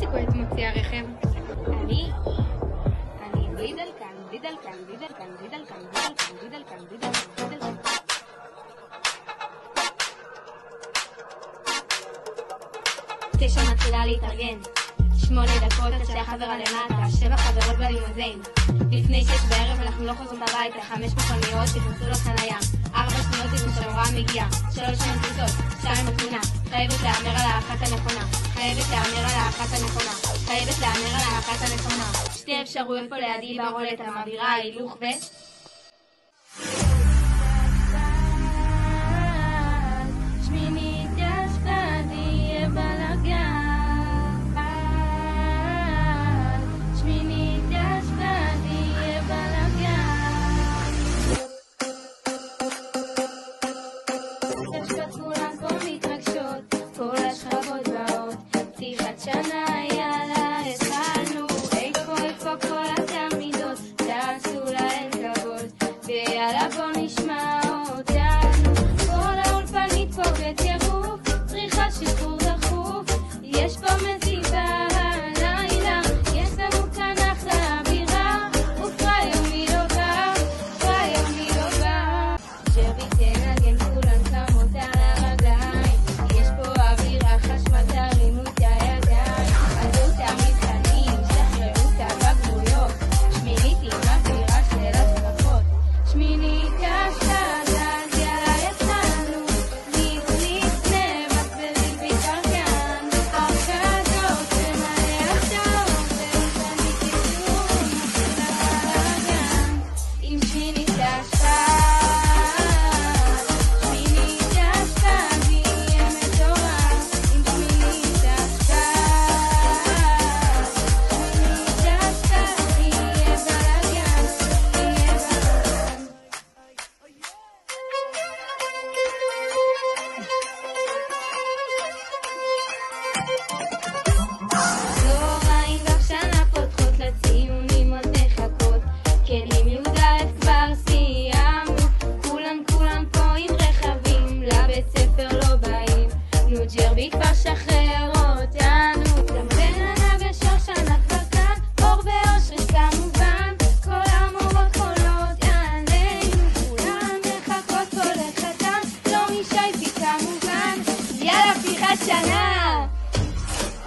תדליקו את מוציא הרכב. אני בלי דלקן, בלי דלקן, בלי דלקן, בלי דלקן, בלי דלקן, בלי דלקן, בלי דלקן, בלי דלקן. 9 מתחילה להתארגן, 8 דקות עד שהחברה למטה, 7 חברות בלימוזין. לפני 6 בערב אנחנו לא חוזרים הביתה, 5 מכוניות נכנסו לחניה, 4 שניות עם שההוראה מגיעה, 3 מנפוצות, 2 התמונה. חייבת להאמר על האחת הנכונה, חייבת להאמר על האחת הנכונה, חייבת להאמר על האחת הנכונה. 2 אפשרויות פה לידי ברולטה, מעבירה הילוך ו...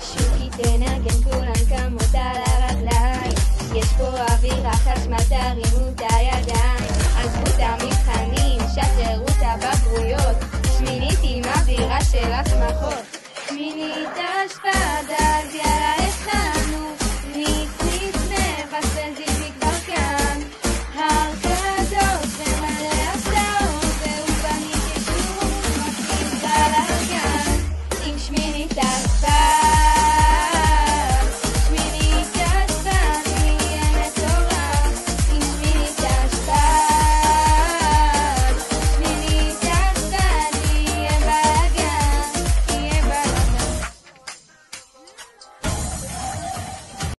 שוקי תנגן כולן קמות על הרגליים, יש פה אווירה חשמל תרים